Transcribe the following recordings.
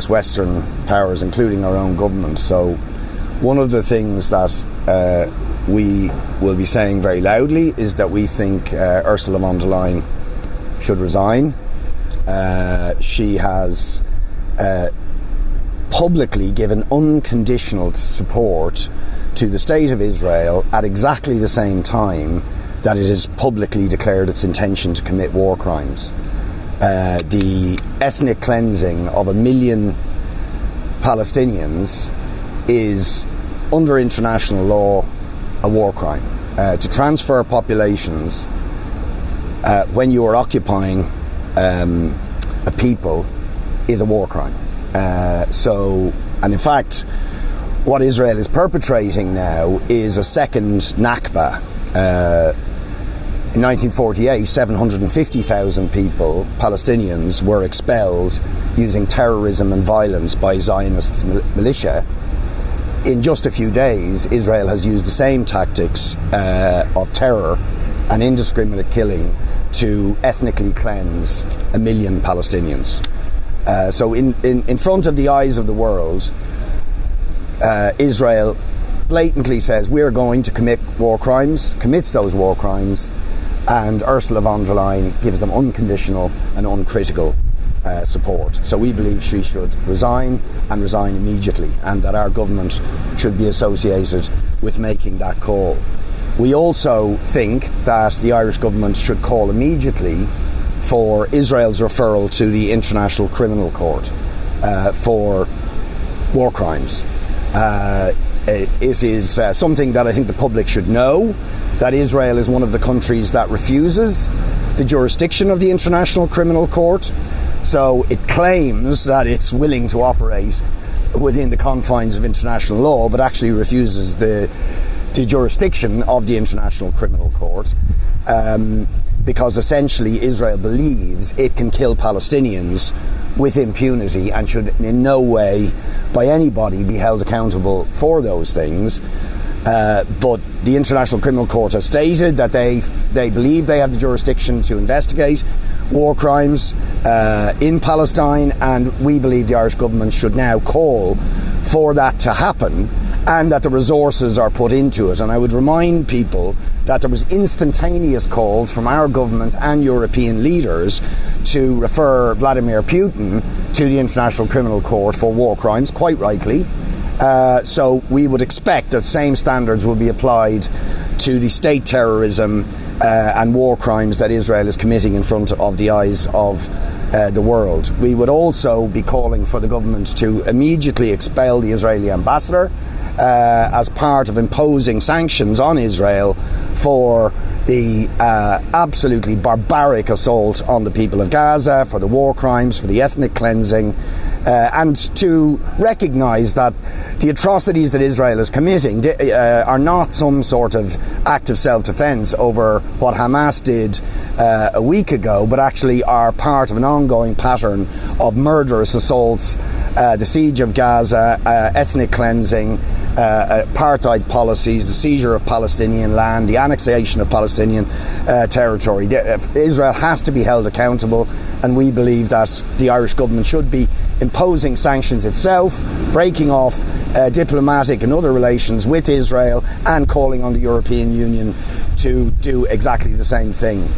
Western powers, including our own government. So one of the things that we will be saying very loudly is that we think Ursula von der Leyen should resign. She has publicly given unconditional support to the State of Israel at exactly the same time that it has publicly declared its intention to commit war crimes. The ethnic cleansing of 1 million Palestinians is, under international law, a war crime. To transfer populations when you are occupying a people is a war crime. And in fact, what Israel is perpetrating now is a second Nakba. In 1948, 750,000 people, Palestinians, were expelled using terrorism and violence by Zionist militia. In just a few days, Israel has used the same tactics of terror and indiscriminate killing to ethnically cleanse 1 million Palestinians. So in front of the eyes of the world, Israel blatantly says we're going to commit war crimes, commits those war crimes, and Ursula von der Leyen gives them unconditional and uncritical support. So we believe she should resign, and resign immediately, and that our government should be associated with making that call. We also think that the Irish government should call immediately for Israel's referral to the International Criminal Court for war crimes. It is something that I think the public should know, that Israel is one of the countries that refuses the jurisdiction of the International Criminal Court. So it claims that it's willing to operate within the confines of international law, but actually refuses the jurisdiction of the International Criminal Court, because essentially Israel believes it can kill Palestinians with impunity and should in no way by anybody be held accountable for those things. But the International Criminal Court has stated that they believe they have the jurisdiction to investigate war crimes in Palestine, and we believe the Irish government should now call for that to happen, and that the resources are put into it. And I would remind people that there was instantaneous calls from our government and European leaders to refer Vladimir Putin to the International Criminal Court for war crimes, quite rightly. So we would expect that same standards will be applied to the state terrorism and war crimes that Israel is committing in front of the eyes of the world. We would also be calling for the government to immediately expel the Israeli ambassador as part of imposing sanctions on Israel for the absolutely barbaric assault on the people of Gaza, for the war crimes, for the ethnic cleansing, and to recognise that the atrocities that Israel is committing are not some sort of act of self-defence over what Hamas did a week ago, but actually are part of an ongoing pattern of murderous assaults, the siege of Gaza, ethnic cleansing, apartheid policies, the seizure of Palestinian land, the annexation of Palestinian territory. Israel has to be held accountable, and we believe that the Irish government should be imposing sanctions itself, breaking off diplomatic and other relations with Israel, and calling on the European Union to do exactly the same thing.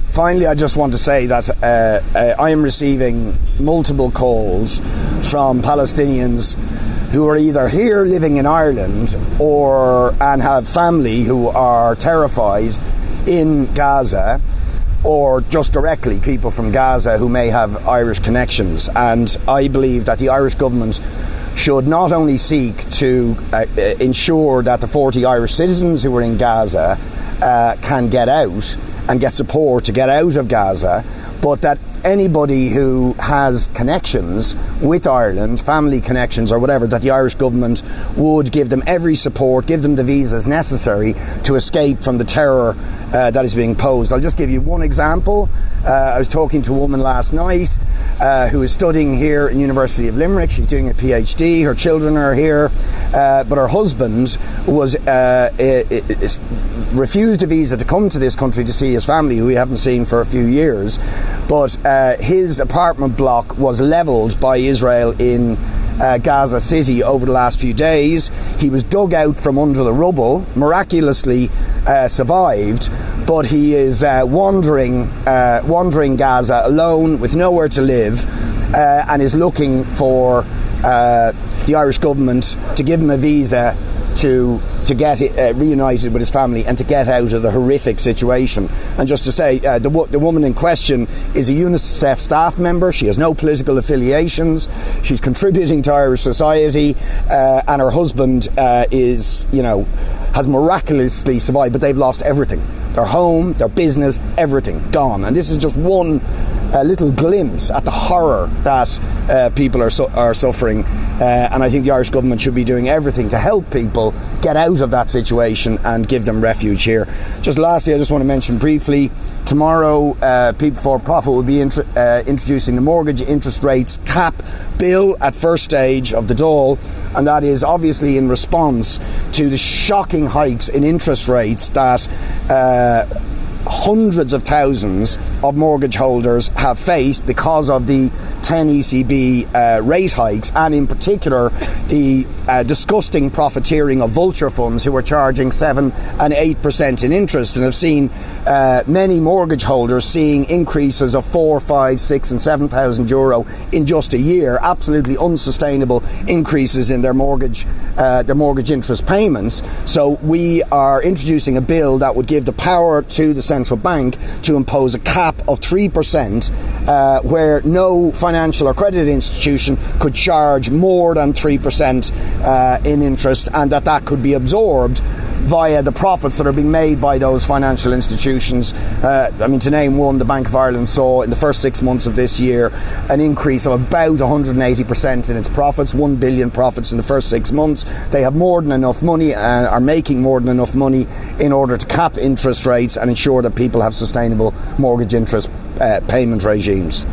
Finally, I just want to say that I am receiving multiple calls from Palestinians who are either here living in Ireland and have family who are terrified in Gaza, or just directly people from Gaza who may have Irish connections. And I believe that the Irish government should not only seek to ensure that the 40 Irish citizens who are in Gaza can get out and get support to get out of Gaza, but that anybody who has connections with Ireland, family connections or whatever, that the Irish government would give them every support, give them the visas necessary to escape from the terror that is being posed. I'll just give you one example. I was talking to a woman last night who is studying here in University of Limerick. She's doing a PhD. Her children are here. but her husband was refused a visa to come to this country to see his family, who we haven't seen for a few years. But his apartment block was levelled by Israel in Gaza City over the last few days. He was dug out from under the rubble, miraculously survived, but he is wandering Gaza alone with nowhere to live, and is looking for the Irish government to give him a visa to get reunited with his family and to get out of the horrific situation. And just to say, the woman in question is a UNICEF staff member. She has no political affiliations. She's contributing to Irish society, and her husband has miraculously survived, but they've lost everything. Their home, their business, everything gone. And this is just one little glimpse at the horror that people are suffering, and I think the Irish government should be doing everything to help people get out of that situation and give them refuge here. Just lastly, I just want to mention briefly, tomorrow People for Profit will be introducing the mortgage interest rates cap bill at first stage of the Dáil, and that is obviously in response to the shocking hikes in interest rates that hundreds of thousands of mortgage holders have faced because of the 10 ECB rate hikes, and in particular the disgusting profiteering of vulture funds who are charging 7 and 8% in interest, and have seen many mortgage holders seeing increases of 4, 5, 6 and 7,000 euro in just a year. Absolutely unsustainable increases in their mortgage interest payments. So we are introducing a bill that would give the power to the central bank to impose a cap of 3%, where no financial or credit institution could charge more than 3% in interest, and that could be absorbed via the profits that are being made by those financial institutions. To name one, the Bank of Ireland saw in the first 6 months of this year an increase of about 180% in its profits, 1 billion profits in the first 6 months. They have more than enough money, are making more than enough money in order to cap interest rates and ensure that people have sustainable mortgage interest payment regimes.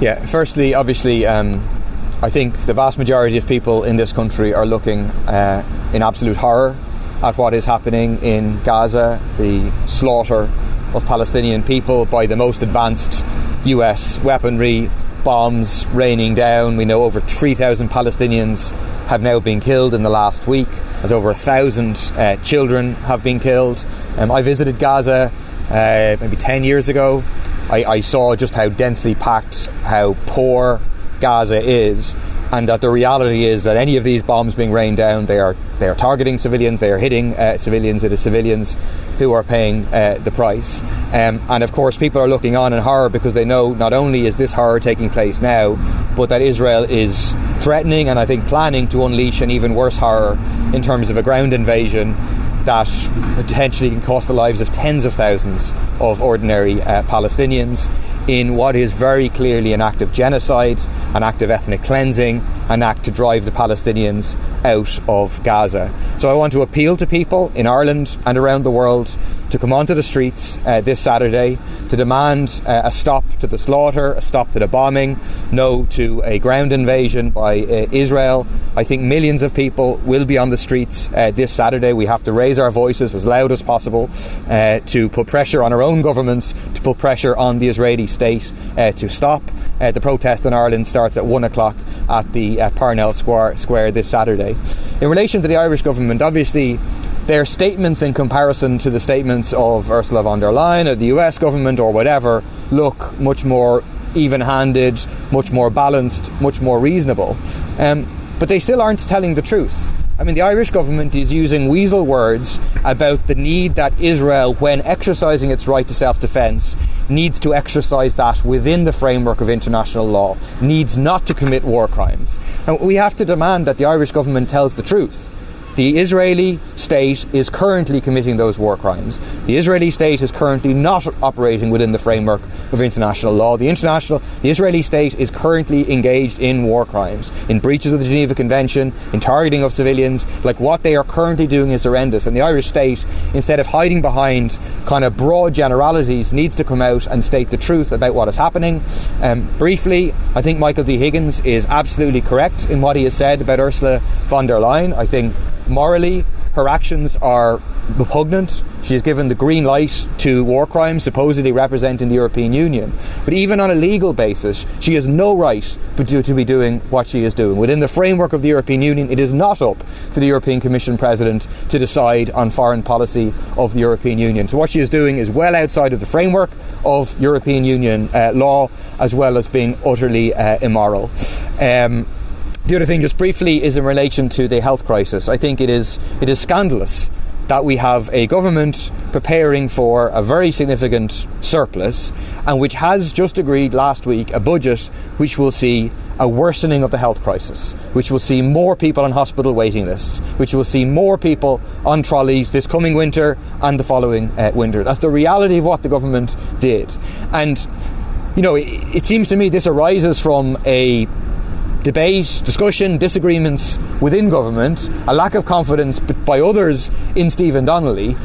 Yeah, firstly, obviously, I think the vast majority of people in this country are looking in absolute horror at what is happening in Gaza, the slaughter of Palestinian people by the most advanced US weaponry, bombs raining down. We know over 3,000 Palestinians have now been killed in the last week, as over 1,000 children have been killed. I visited Gaza maybe 10 years ago. I saw just how densely packed, how poor Gaza is, and that the reality is that any of these bombs being rained down, they are targeting civilians, they are hitting civilians. It is civilians who are paying the price, and of course people are looking on in horror because they know not only is this horror taking place now, but that Israel is threatening and I think planning to unleash an even worse horror in terms of a ground invasion that potentially can cost the lives of tens of thousands of ordinary Palestinians in what is very clearly an act of genocide, an act of ethnic cleansing, an act to drive the Palestinians out of Gaza. So I want to appeal to people in Ireland and around the world to come onto the streets this Saturday to demand a stop to the slaughter, a stop to the bombing, no to a ground invasion by Israel. I think millions of people will be on the streets this Saturday. We have to raise our voices as loud as possible to put pressure on our own governments, to put pressure on the Israeli state to stop. The protest in Ireland starts at 1 o'clock at the Parnell Square this Saturday. In relation to the Irish government, obviously their statements in comparison to the statements of Ursula von der Leyen or the US government or whatever look much more even-handed, much more balanced, much more reasonable. But they still aren't telling the truth. I mean, the Irish government is using weasel words about the need that Israel, when exercising its right to self-defence, needs to exercise that within the framework of international law, needs not to commit war crimes. And we have to demand that the Irish government tells the truth. The Israeli state is currently committing those war crimes. The Israeli state is currently not operating within the framework of international law. The Israeli state is currently engaged in war crimes, in breaches of the Geneva Convention, in targeting of civilians. Like, what they are currently doing is horrendous. And the Irish state, instead of hiding behind kind of broad generalities, needs to come out and state the truth about what is happening. Briefly, I think Michael D. Higgins is absolutely correct in what he has said about Ursula von der Leyen. I think morally her actions are repugnant. She has given the green light to war crimes supposedly representing the European Union. But even on a legal basis, she has no right to be doing what she is doing. Within the framework of the European Union, it is not up to the European Commission President to decide on foreign policy of the European Union. So what she is doing is well outside of the framework of European Union law, as well as being utterly immoral. The other thing, just briefly, is in relation to the health crisis. I think it is scandalous that we have a government preparing for a very significant surplus and which has just agreed last week a budget which will see a worsening of the health crisis, which will see more people on hospital waiting lists, which will see more people on trolleys this coming winter and the following winter. That's the reality of what the government did. And, you know, it seems to me this arises from a debate, discussion, disagreements within government, a lack of confidence by others in Stephen Donnelly,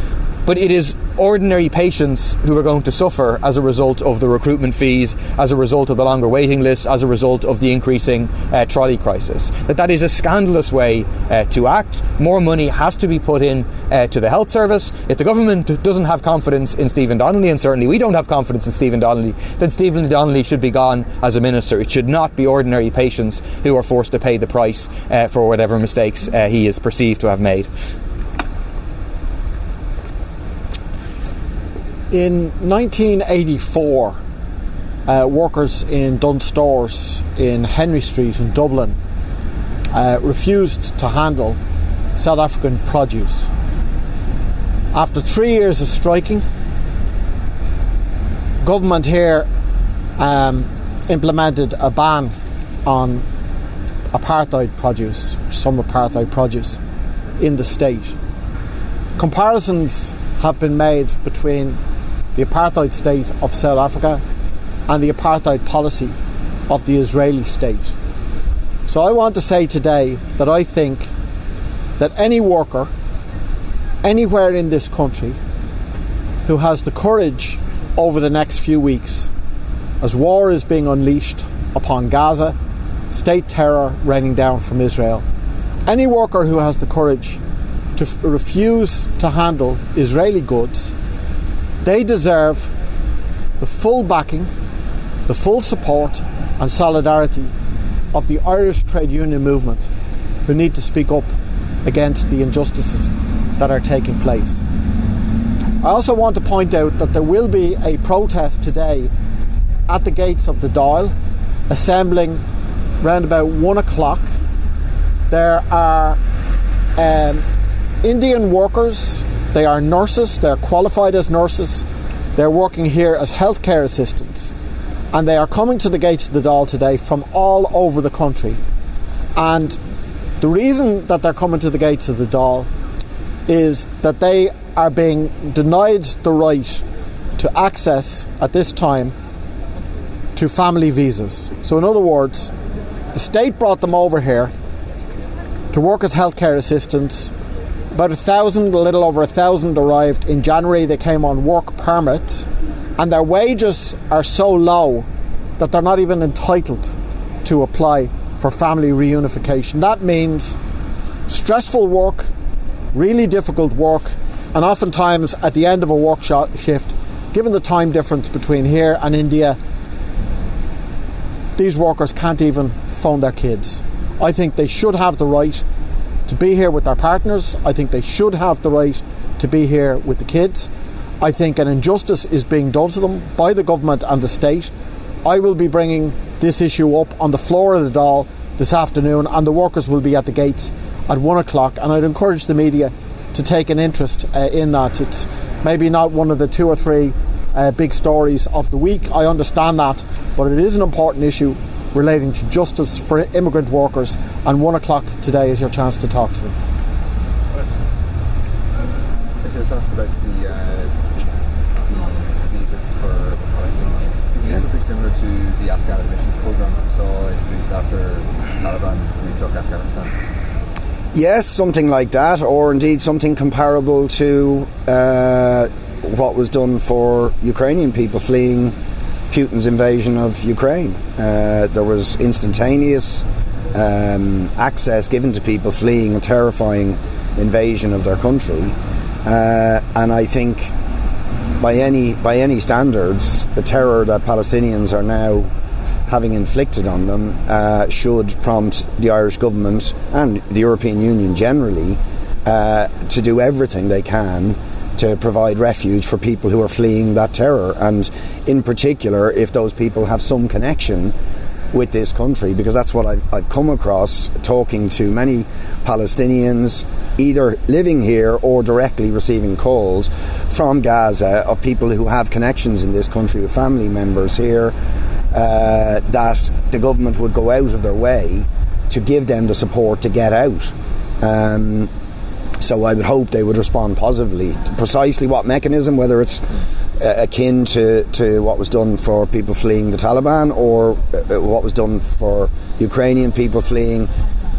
but it is ordinary patients who are going to suffer as a result of the recruitment fees, as a result of the longer waiting lists, as a result of the increasing trolley crisis. That is a scandalous way to act. More money has to be put in to the health service. If the government doesn't have confidence in Stephen Donnelly, and certainly we don't have confidence in Stephen Donnelly, then Stephen Donnelly should be gone as a minister. It should not be ordinary patients who are forced to pay the price for whatever mistakes he is perceived to have made. In 1984, workers in Dunnes Stores in Henry Street in Dublin refused to handle South African produce. After 3 years of striking, government here implemented a ban on apartheid produce, some apartheid produce in the state. Comparisons have been made between the apartheid state of South Africa and the apartheid policy of the Israeli state. So I want to say today that I think that any worker anywhere in this country who has the courage over the next few weeks, as war is being unleashed upon Gaza, state terror raining down from Israel, any worker who has the courage to refuse to handle Israeli goods, they deserve the full backing, the full support and solidarity of the Irish trade union movement, who need to speak up against the injustices that are taking place. I also want to point out that there will be a protest today at the gates of the Dáil, assembling around about 1 o'clock. There are Indian workers. They are nurses, they're qualified as nurses, they're working here as healthcare assistants, and they are coming to the gates of the Dáil today from all over the country. And the reason that they're coming to the gates of the Dáil is that they are being denied the right to access at this time to family visas. So in other words, the state brought them over here to work as healthcare assistants. About 1,000, a little over 1,000 arrived in January. They came on work permits, and their wages are so low that they're not even entitled to apply for family reunification. That means stressful work, really difficult work, and oftentimes at the end of a work shift, given the time difference between here and India, these workers can't even phone their kids. I think they should have the right to be here with their partners. I think they should have the right to be here with the kids. I think an injustice is being done to them by the government and the state. I will be bringing this issue up on the floor of the Dáil this afternoon, and the workers will be at the gates at 1 o'clock, and I'd encourage the media to take an interest in that. It's maybe not one of the 2 or 3 big stories of the week, I understand that, but it is an important issue relating to justice for immigrant workers, and 1 o'clock today is your chance to talk to them. I just asked about the visas for the Palestinians. It's something similar to the Afghan admissions program we saw introduced after the Taliban retook Afghanistan. Yes, something like that, or indeed something comparable to what was done for Ukrainian people fleeing Putin's invasion of Ukraine. There was instantaneous access given to people fleeing a terrifying invasion of their country, and I think by any standards, the terror that Palestinians are now having inflicted on them should prompt the Irish government and the European Union generally to do everything they can to provide refuge for people who are fleeing that terror, and in particular if those people have some connection with this country, because that's what I've come across talking to many Palestinians either living here or directly receiving calls from Gaza of people who have connections in this country with family members here, that the government would go out of their way to give them the support to get out. So I would hope they would respond positively. Precisely what mechanism, whether it's akin to what was done for people fleeing the Taliban or what was done for Ukrainian people fleeing,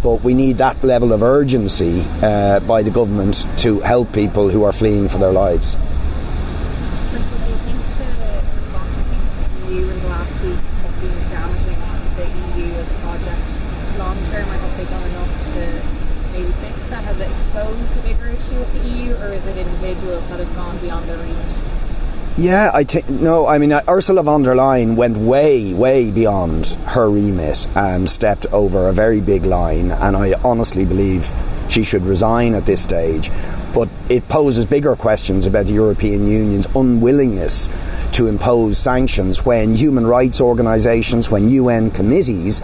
but we need that level of urgency by the government to help people who are fleeing for their lives. Do you think the response of the EU in the last week has been damaging the EU as a project long term, or have they done enough to maybe fix that? Has it exposed the bigger issue of the EU, or is it individuals that have gone beyond their remit? Yeah, Ursula von der Leyen went way beyond her remit and stepped over a very big line, and I honestly believe she should resign at this stage. But it poses bigger questions about the European Union's unwillingness to impose sanctions when human rights organisations, when UN committees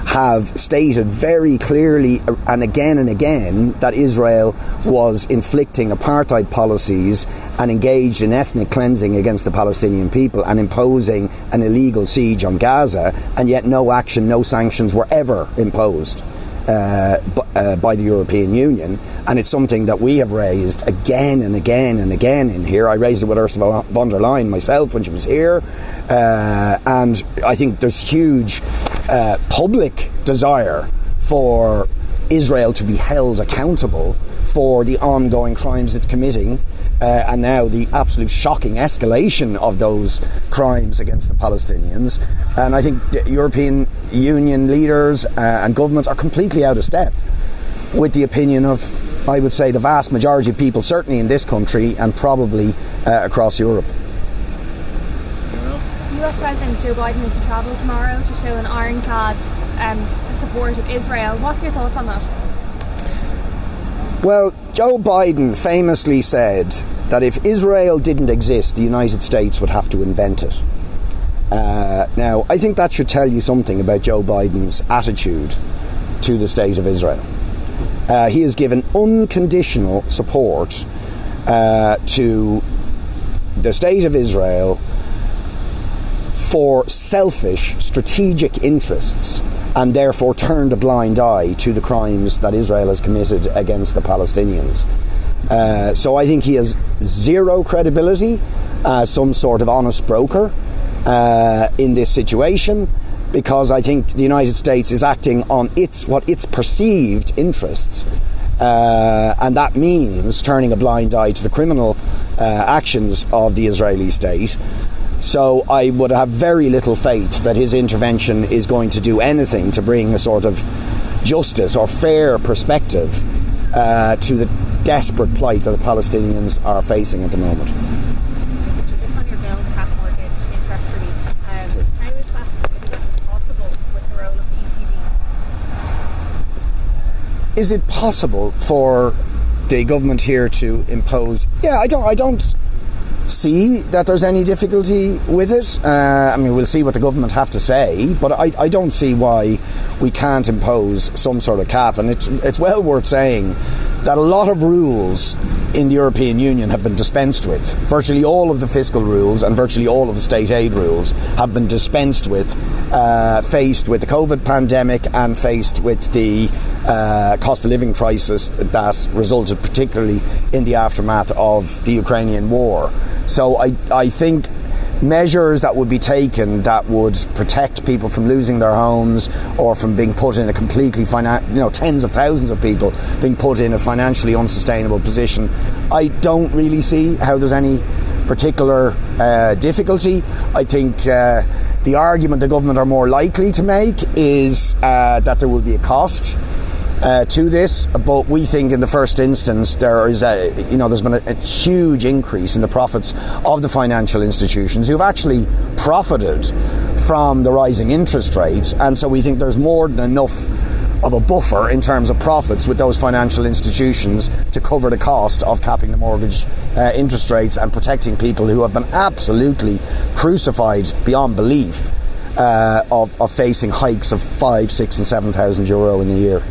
have stated very clearly and again that Israel was inflicting apartheid policies and engaged in ethnic cleansing against the Palestinian people and imposing an illegal siege on Gaza, and yet no action, no sanctions were ever imposed by the European Union. And it's something that we have raised again and again in here. I raised it with Ursula von der Leyen myself when she was here, and I think there's huge public desire for Israel to be held accountable for the ongoing crimes it's committing, and now the absolute shocking escalation of those crimes against the Palestinians. And I think the European Union leaders and governments are completely out of step with the opinion of, I would say, the vast majority of people, certainly in this country and probably across Europe. US President Joe Biden is to travel tomorrow to show an ironclad support of Israel. What's your thoughts on that? Well, Joe Biden famously said that if Israel didn't exist, the United States would have to invent it. Now, I think that should tell you something about Joe Biden's attitude to the state of Israel. He has given unconditional support to the state of Israel for selfish strategic interests, and therefore turned a blind eye to the crimes that Israel has committed against the Palestinians. So I think he has zero credibility as some sort of honest broker in this situation, because I think the United States is acting on its perceived interests, and that means turning a blind eye to the criminal actions of the Israeli state. So I would have very little faith that his intervention is going to do anything to bring a sort of justice or fair perspective to the desperate plight that the Palestinians are facing at the moment. Just on your bills, cap mortgage, interest relief, how is that possible with the role of the ECB? Is it possible for the government here to impose? Yeah, I don't see that there's any difficulty with it. We'll see what the government have to say, but I don't see why we can't impose some sort of cap. And it's well worth saying that a lot of rules in the European Union have been dispensed with. Virtually all of the fiscal rules and virtually all of the state aid rules have been dispensed with, faced with the COVID pandemic and faced with the cost of living crisis that resulted particularly in the aftermath of the Ukrainian war. So I think measures that would be taken that would protect people from losing their homes or from being put in a completely tens of thousands of people being put in a financially unsustainable position. I don't really see how there's any particular difficulty. I think the argument the government are more likely to make is that there will be a cost to this, but we think in the first instance there's been a huge increase in the profits of the financial institutions who've actually profited from the rising interest rates, and so we think there's more than enough of a buffer in terms of profits with those financial institutions to cover the cost of capping the mortgage interest rates and protecting people who have been absolutely crucified beyond belief of facing hikes of 5,000, 6,000 and 7,000 euro in a year.